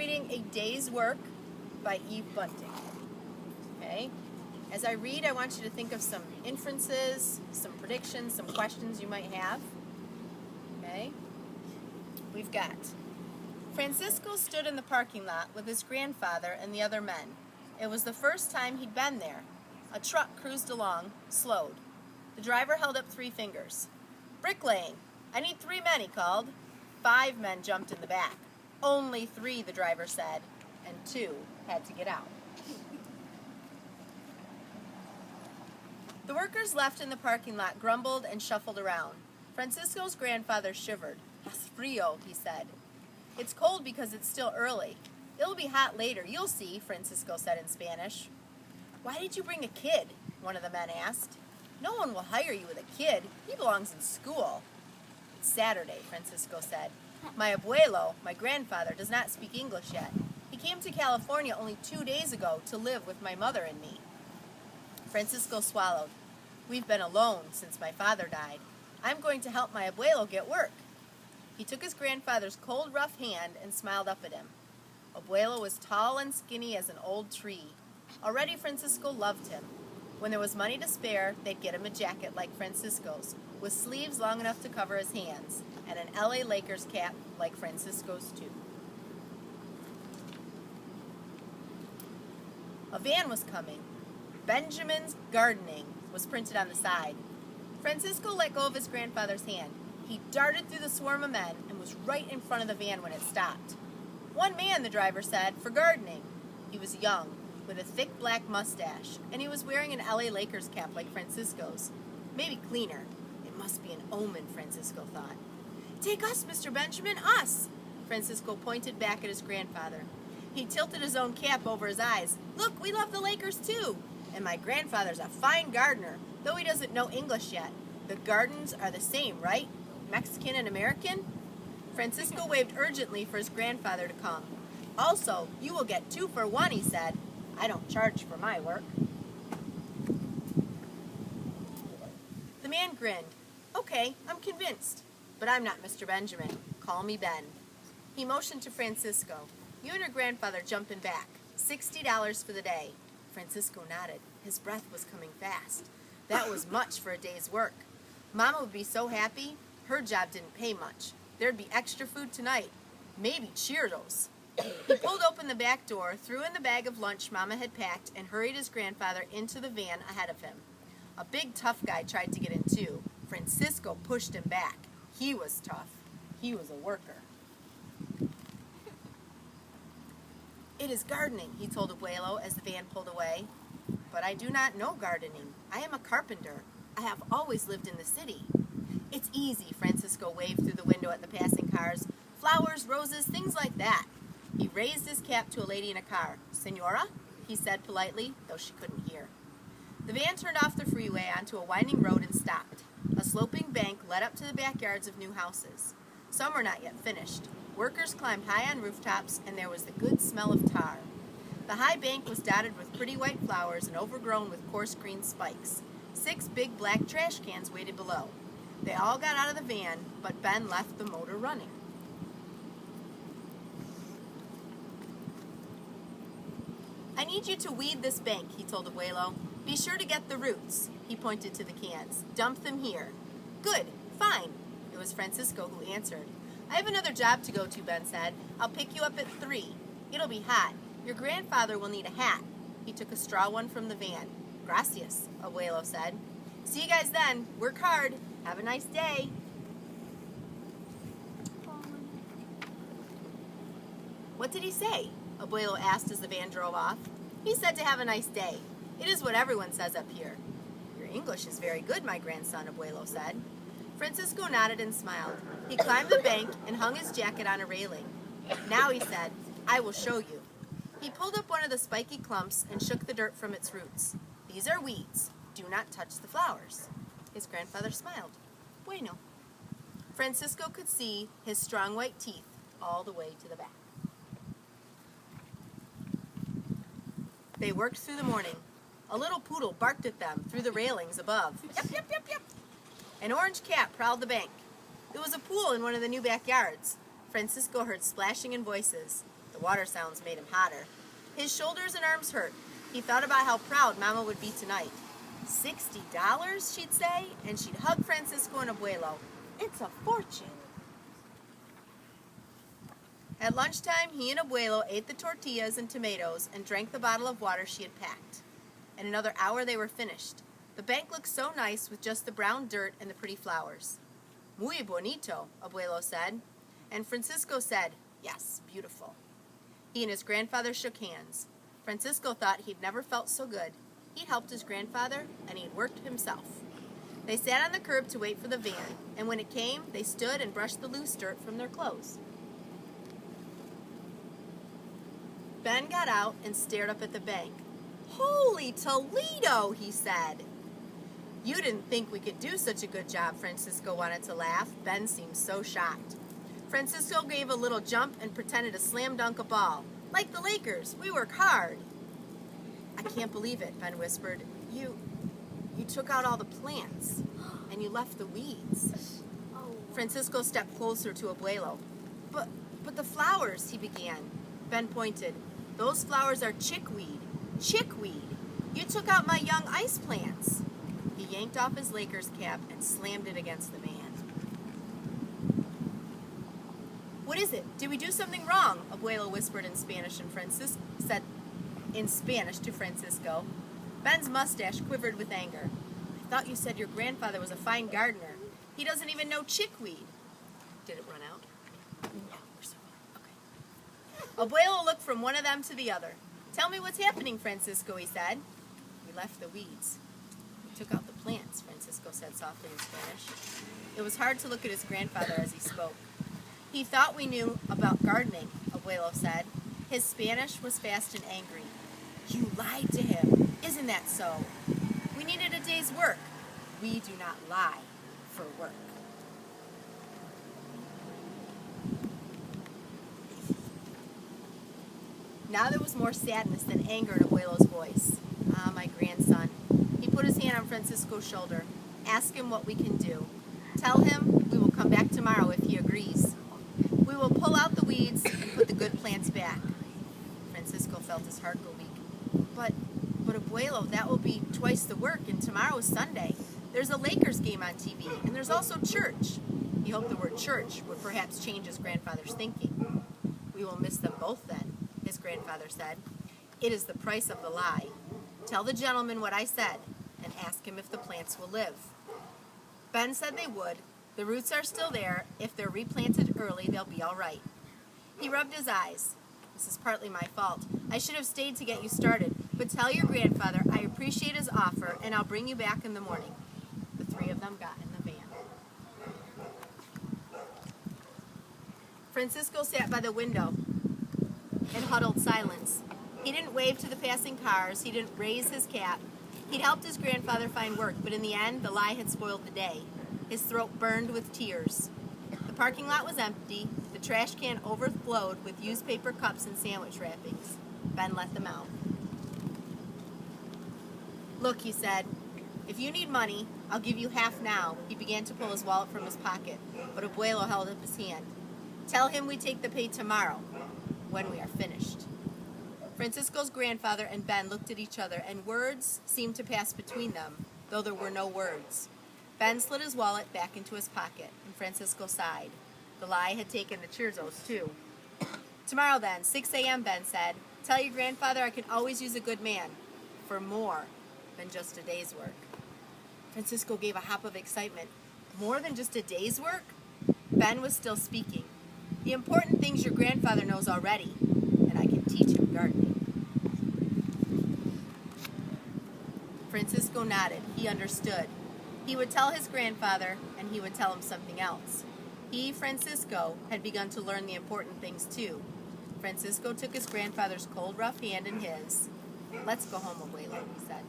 reading A Day's Work by Eve Bunting. Okay? As I read, I want you to think of some inferences, some predictions, some questions you might have. Okay? We've got Francisco stood in the parking lot with his grandfather and the other men. It was the first time he'd been there. A truck cruised along, slowed. The driver held up 3 fingers. "Bricklaying. I need 3 men," he called. 5 men jumped in the back. "Only 3, the driver said, and 2 had to get out. The workers left in the parking lot grumbled and shuffled around. Francisco's grandfather shivered. "Es frio," he said. "It's cold because it's still early. It'll be hot later, you'll see," Francisco said in Spanish. "Why did you bring a kid?" one of the men asked. "No one will hire you with a kid. He belongs in school." "It's Saturday," Francisco said. "My abuelo, my grandfather, does not speak English yet. He came to California only 2 days ago to live with my mother and me." Francisco swallowed. "We've been alone since my father died. I'm going to help my abuelo get work." He took his grandfather's cold, rough hand and smiled up at him. Abuelo was tall and skinny as an old tree. Already Francisco loved him. When there was money to spare, they'd get him a jacket like Francisco's, with sleeves long enough to cover his hands, and an LA Lakers cap like Francisco's too. A van was coming. "Benjamin's Gardening" was printed on the side. Francisco let go of his grandfather's hand. He darted through the swarm of men and was right in front of the van when it stopped. "1 man," the driver said, "for gardening." He was young, with a thick black mustache, and he was wearing an LA Lakers cap like Francisco's. Maybe cleaner. It must be an omen, Francisco thought. "Take us, Mr. Benjamin, us!" Francisco pointed back at his grandfather. He tilted his own cap over his eyes. "Look, we love the Lakers too! And my grandfather's a fine gardener, though he doesn't know English yet. The gardens are the same, right? Mexican and American?" Francisco waved urgently for his grandfather to come. "Also, you will get 2 for 1, he said. I don't charge for my work." The man grinned. "Okay, I'm convinced. But I'm not Mr. Benjamin. Call me Ben." He motioned to Francisco. "You and your grandfather jump in back. $60 for the day." Francisco nodded. His breath was coming fast. That was much for a day's work. Mama would be so happy. Her job didn't pay much. There'd be extra food tonight. Maybe Cheerios. He pulled open the back door, threw in the bag of lunch Mama had packed, and hurried his grandfather into the van ahead of him. A big tough guy tried to get in too. Francisco pushed him back. He was tough. He was a worker. "It is gardening," he told Abuelo as the van pulled away. "But I do not know gardening. I am a carpenter. I have always lived in the city." "It's easy," Francisco waved through the window at the passing cars. "Flowers, roses, things like that." He raised his cap to a lady in a car. "Senora?" he said politely, though she couldn't hear. The van turned off the freeway onto a winding road and stopped. A sloping bank led up to the backyards of new houses. Some were not yet finished. Workers climbed high on rooftops, and there was the good smell of tar. The high bank was dotted with pretty white flowers and overgrown with coarse green spikes. 6 big black trash cans waited below. They all got out of the van, but Ben left the motor running. "I need you to weed this bank," he told Abuelo. "Be sure to get the roots." He pointed to the cans. "Dump them here." "Good, fine." It was Francisco who answered. "I have another job to go to," Ben said. "I'll pick you up at 3. It'll be hot. Your grandfather will need a hat." He took a straw one from the van. "Gracias," Abuelo said. "See you guys then. Work hard. Have a nice day." "What did he say?" Abuelo asked as the van drove off. "He said to have a nice day. It is what everyone says up here." "Your English is very good, my grandson," Abuelo said. Francisco nodded and smiled. He climbed the bank and hung his jacket on a railing. "Now," he said, "I will show you." He pulled up one of the spiky clumps and shook the dirt from its roots. "These are weeds. Do not touch the flowers." His grandfather smiled. "Bueno." Francisco could see his strong white teeth all the way to the back. They worked through the morning. A little poodle barked at them through the railings above. "Yep, yep, yep, yep." An orange cat prowled the bank. There was a pool in one of the new backyards. Francisco heard splashing and voices. The water sounds made him hotter. His shoulders and arms hurt. He thought about how proud Mama would be tonight. $60, she'd say, and she'd hug Francisco and Abuelo. It's a fortune. At lunchtime, he and Abuelo ate the tortillas and tomatoes and drank the bottle of water she had packed. In another hour, they were finished. The bank looked so nice with just the brown dirt and the pretty flowers. Muy bonito, Abuelo said. And Francisco said, yes, beautiful. He and his grandfather shook hands. Francisco thought he'd never felt so good. He'd helped his grandfather, and he'd worked himself. They sat on the curb to wait for the van, and when it came, they stood and brushed the loose dirt from their clothes. Ben got out and stared up at the bank. Holy Toledo, he said. You didn't think we could do such a good job, Francisco wanted to laugh. Ben seemed so shocked. Francisco gave a little jump and pretended to slam dunk a ball. Like the Lakers, we work hard. I can't believe it, Ben whispered. You took out all the plants, and you left the weeds. Francisco stepped closer to Abuelo. But the flowers, he began. Ben pointed. Those flowers are chickweed. Chickweed. You took out my young ice plants. He yanked off his Lakers cap and slammed it against the van. What is it? Did we do something wrong? Abuelo whispered in Spanish, and Francisco said in Spanish to Francisco. Ben's mustache quivered with anger. I thought you said your grandfather was a fine gardener. He doesn't even know chickweed. Did it run out? Yeah, we're so far. Okay. Abuelo looked from one of them to the other. Tell me what's happening, Francisco, he said. We left the weeds. We took out the plants, Francisco said softly in Spanish. It was hard to look at his grandfather as he spoke. He thought we knew about gardening, Abuelo said. His Spanish was fast and angry. You lied to him. Isn't that so? We needed a day's work. We do not lie for work. Now there was more sadness than anger in Abuelo's voice. Ah, my grandson. He put his hand on Francisco's shoulder. Ask him what we can do. Tell him we will come back tomorrow if he agrees. We will pull out the weeds and put the good plants back. Francisco felt his heart go weak. But Abuelo, that will be twice the work, and tomorrow is Sunday. There's a Lakers game on TV, and there's also church. He hoped the word church would perhaps change his grandfather's thinking. We will miss them both then, his grandfather said. It is the price of the lie. Tell the gentleman what I said, and ask him if the plants will live. Ben said they would. The roots are still there. If they're replanted early, they'll be all right. He rubbed his eyes. This is partly my fault. I should have stayed to get you started, but tell your grandfather I appreciate his offer, and I'll bring you back in the morning. The three of them got in the van. Francisco sat by the window in huddled silence. He didn't wave to the passing cars. He didn't raise his cap. He'd helped his grandfather find work, but in the end, the lie had spoiled the day. His throat burned with tears. The parking lot was empty. The trash can overflowed with used paper cups and sandwich wrappings. Ben let them out. Look, he said, if you need money, I'll give you half now. He began to pull his wallet from his pocket, but Abuelo held up his hand. Tell him we take the pay tomorrow, when we are finished. Francisco's grandfather and Ben looked at each other, and words seemed to pass between them, though there were no words. Ben slid his wallet back into his pocket, and Francisco sighed. The lie had taken the Chirzos, too. Tomorrow, then, 6 a.m., Ben said. Tell your grandfather I can always use a good man, for more than just a day's work. Francisco gave a hop of excitement. More than just a day's work? Ben was still speaking. The important things your grandfather knows already, and I can teach him gardening. Francisco nodded. He understood. He would tell his grandfather, and he would tell him something else. He, Francisco, had begun to learn the important things too. Francisco took his grandfather's cold, rough hand in his. Let's go home, Abuelo, he said.